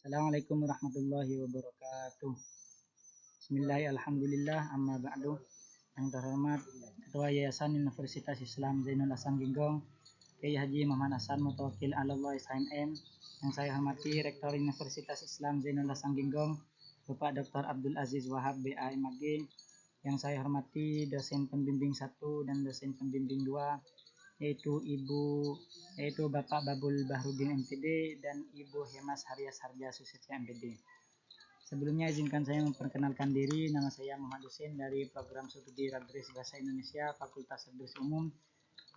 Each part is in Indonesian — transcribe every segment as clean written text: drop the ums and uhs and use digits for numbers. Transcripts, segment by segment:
Assalamualaikum warahmatullahi wabarakatuh. Bismillahirrahmanirrahim. Alhamdulillah, amma ba'du. Yang terhormat Ketua Yayasan Universitas Islam Zainul Hasan Ginggong, Kiai Haji Muhammad Hasan Mutawakil Allah SHMM. Yang saya hormati Rektor Universitas Islam Zainul Hasan Ginggong, Bapak Dr. Abdul Aziz Wahab BA MAG. Yang saya hormati dosen pembimbing 1 dan dosen pembimbing 2, yaitu Bapak Babul Bahrudin MPD dan Ibu Hemas Haryas Harja Susetya MPD. Sebelumnya izinkan saya memperkenalkan diri. Nama saya Muhammad Husin dari Program Studi Radris Bahasa Indonesia Fakultas Radris Umum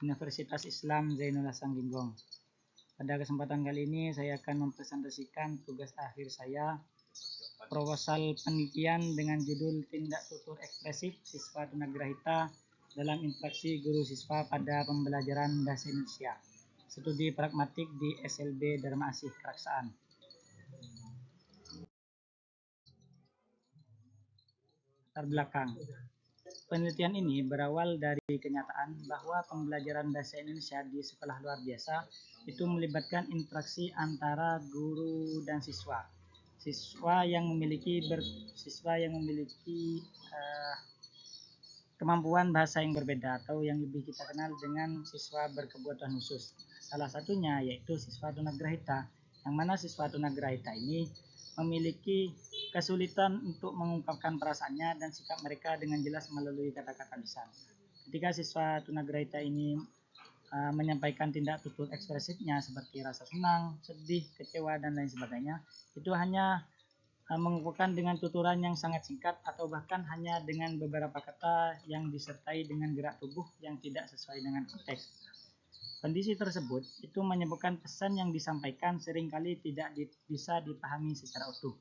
Universitas Islam Zainul Hasan Ginggong. Pada kesempatan kali ini saya akan mempresentasikan tugas akhir saya, proposal penelitian dengan judul Tindak Tutur Ekspresif Siswa Tunagrahita dalam Interaksi Guru Siswa pada Pembelajaran Bahasa Indonesia. Studi pragmatik di SLB Dharma Asih Keraksaan. Latar belakang. Penelitian ini berawal dari kenyataan bahwa pembelajaran bahasa Indonesia di sekolah luar biasa itu melibatkan interaksi antara guru dan siswa. Siswa yang memiliki kemampuan bahasa yang berbeda atau yang lebih kita kenal dengan siswa berkebutuhan khusus. Salah satunya yaitu siswa tunagrahita, yang mana siswa tunagrahita ini memiliki kesulitan untuk mengungkapkan perasaannya dan sikap mereka dengan jelas melalui kata-kata lisan. Ketika siswa tunagrahita ini menyampaikan tindak tutur ekspresifnya seperti rasa senang, sedih, kecewa, dan lain sebagainya, itu hanya mengungkapkan dengan tuturan yang sangat singkat atau bahkan hanya dengan beberapa kata yang disertai dengan gerak tubuh yang tidak sesuai dengan konteks. Kondisi tersebut itu menyebabkan pesan yang disampaikan seringkali tidak bisa dipahami secara utuh,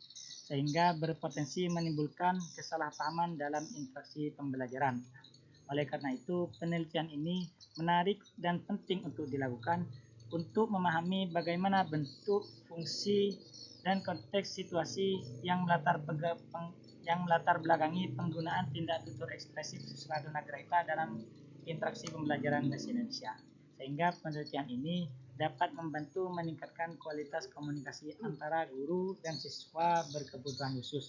sehingga berpotensi menimbulkan kesalahpahaman dalam interaksi pembelajaran. Oleh karena itu, penelitian ini menarik dan penting untuk dilakukan untuk memahami bagaimana bentuk, fungsi, dan konteks situasi yang melatar belakangi penggunaan tindak tutur ekspresif siswa tunagrahita dalam interaksi pembelajaran bahasa Indonesia. Sehingga penelitian ini dapat membantu meningkatkan kualitas komunikasi antara guru dan siswa berkebutuhan khusus.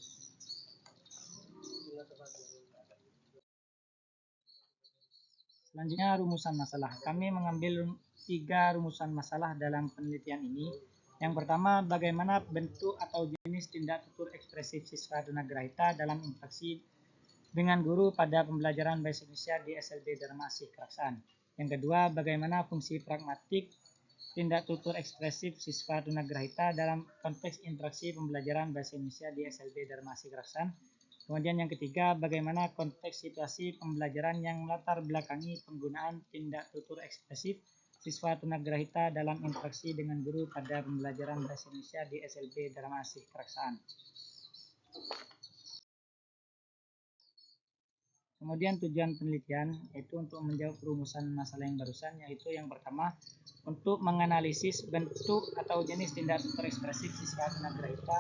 Selanjutnya, rumusan masalah. Kami mengambil 3 rumusan masalah dalam penelitian ini. Yang pertama, bagaimana bentuk atau jenis tindak tutur ekspresif siswa tunagrahita dalam interaksi dengan guru pada pembelajaran bahasa Indonesia di SLB Dharma Asih Keraksaan. Yang kedua, bagaimana fungsi pragmatik tindak tutur ekspresif siswa tunagrahita dalam konteks interaksi pembelajaran bahasa Indonesia di SLB Dharma Asih Keraksaan. Kemudian yang ketiga, bagaimana konteks situasi pembelajaran yang melatar belakangi penggunaan tindak tutur ekspresif siswa tunagrahita dalam interaksi dengan guru pada pembelajaran bahasa Indonesia di SLB Dharma Asih Keraksaan. Kemudian tujuan penelitian yaitu untuk menjawab rumusan masalah yang barusan, yaitu yang pertama, untuk menganalisis bentuk atau jenis tindak tutur ekspresif siswa tunagrahita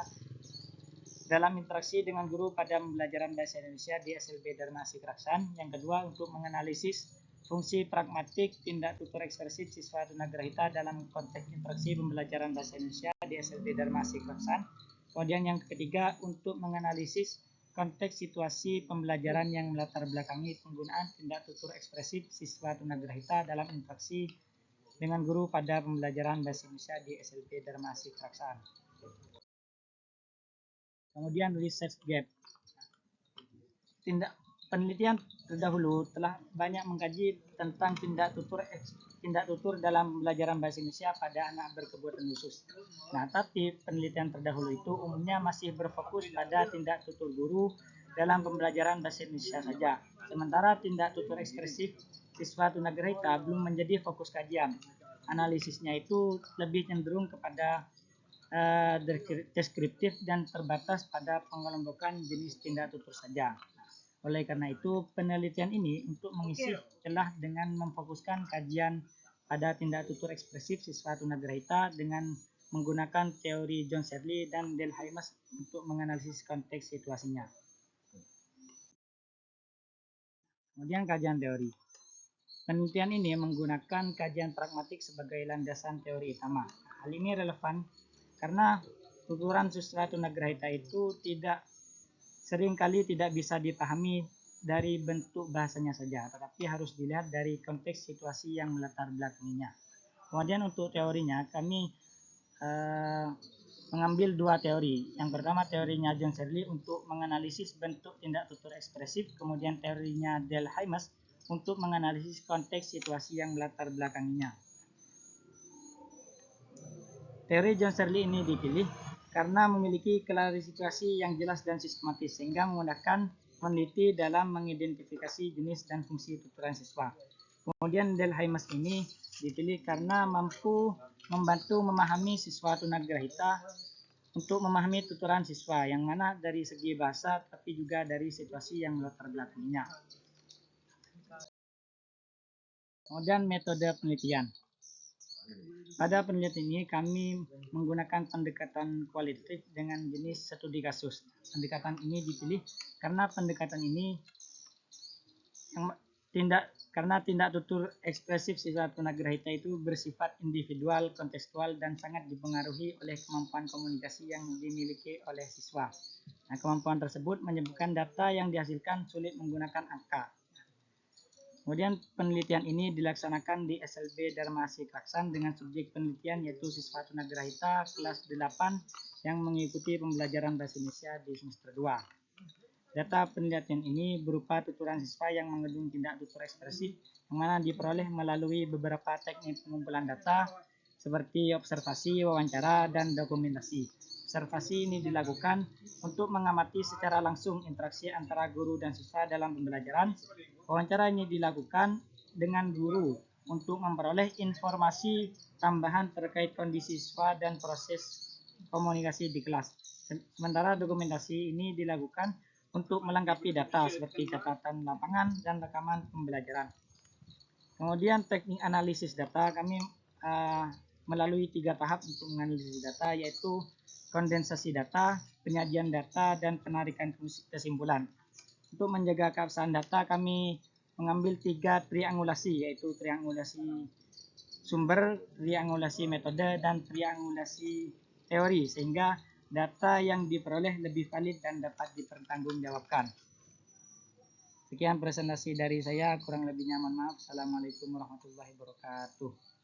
dalam interaksi dengan guru pada pembelajaran bahasa Indonesia di SLB Dharma Asih Keraksaan. Yang kedua, untuk menganalisis fungsi pragmatik tindak tutur ekspresif siswa tunagrahita dalam konteks interaksi pembelajaran bahasa Indonesia di SLB Dharma Asih Keraksaan. Kemudian yang ketiga, untuk menganalisis konteks situasi pembelajaran yang melatar belakangi penggunaan tindak tutur ekspresif siswa tunagrahita dalam interaksi dengan guru pada pembelajaran bahasa Indonesia di SLB Dharma Asih Keraksaan. Kemudian research gap. Penelitian terdahulu telah banyak mengkaji tentang tindak tutur dalam pembelajaran bahasa Indonesia pada anak berkebutuhan khusus. Nah, tapi penelitian terdahulu itu umumnya masih berfokus pada tindak tutur guru dalam pembelajaran bahasa Indonesia saja. Sementara tindak tutur ekspresif siswa tunagrahita belum menjadi fokus kajian. Analisisnya itu lebih cenderung kepada deskriptif dan terbatas pada pengelompokan jenis tindak tutur saja. Oleh karena itu, penelitian ini untuk mengisi celah dengan memfokuskan kajian pada tindak tutur ekspresif siswa tunagrahita dengan menggunakan teori John Searle dan Del Haimas untuk menganalisis konteks situasinya. Kemudian kajian teori. Penelitian ini menggunakan kajian pragmatik sebagai landasan teori utama. Hal ini relevan karena tuturan siswa tunagrahita itu seringkali tidak bisa dipahami dari bentuk bahasanya saja, tetapi harus dilihat dari konteks situasi yang melatar belakanginya. Kemudian untuk teorinya kami mengambil dua teori. Yang pertama teorinya John Searle untuk menganalisis bentuk tindak tutur ekspresif, kemudian teorinya Del Heimas untuk menganalisis konteks situasi yang melatar belakanginya. Teori John Searle ini dipilih karena memiliki klarifikasi yang jelas dan sistematis, sehingga memudahkan peneliti dalam mengidentifikasi jenis dan fungsi tuturan siswa. Kemudian Del Heimas ini dipilih karena mampu membantu memahami siswa tunagrahita untuk memahami tuturan siswa, yang mana dari segi bahasa tapi juga dari situasi yang melatar belakanginya. Kemudian metode penelitian. Pada penelitian ini kami menggunakan pendekatan kualitatif dengan jenis studi kasus. Pendekatan ini dipilih karena pendekatan ini karena tindak tutur ekspresif siswa tunagrahita itu bersifat individual, kontekstual, dan sangat dipengaruhi oleh kemampuan komunikasi yang dimiliki oleh siswa. Nah, kemampuan tersebut menyebabkan data yang dihasilkan sulit menggunakan angka. Kemudian penelitian ini dilaksanakan di SLB Dharma Asih Kelaksan dengan subjek penelitian yaitu siswa tunagrahita kelas 8 yang mengikuti pembelajaran bahasa Indonesia di semester 2. Data penelitian ini berupa tuturan siswa yang mengandung tindak tutur ekspresif yang mana diperoleh melalui beberapa teknik pengumpulan data seperti observasi, wawancara, dan dokumentasi. Observasi ini dilakukan untuk mengamati secara langsung interaksi antara guru dan siswa dalam pembelajaran. Wawancara ini dilakukan dengan guru untuk memperoleh informasi tambahan terkait kondisi siswa dan proses komunikasi di kelas. Sementara dokumentasi ini dilakukan untuk melengkapi data seperti catatan lapangan dan rekaman pembelajaran. Kemudian teknik analisis data kami melalui 3 tahap untuk menganalisis data, yaitu kondensasi data, penyajian data, dan penarikan kesimpulan. Untuk menjaga keabsahan data kami mengambil 3 triangulasi, yaitu triangulasi sumber, triangulasi metode, dan triangulasi teori, sehingga data yang diperoleh lebih valid dan dapat dipertanggungjawabkan. Sekian presentasi dari saya, kurang lebihnya mohon maaf. Assalamualaikum warahmatullahi wabarakatuh.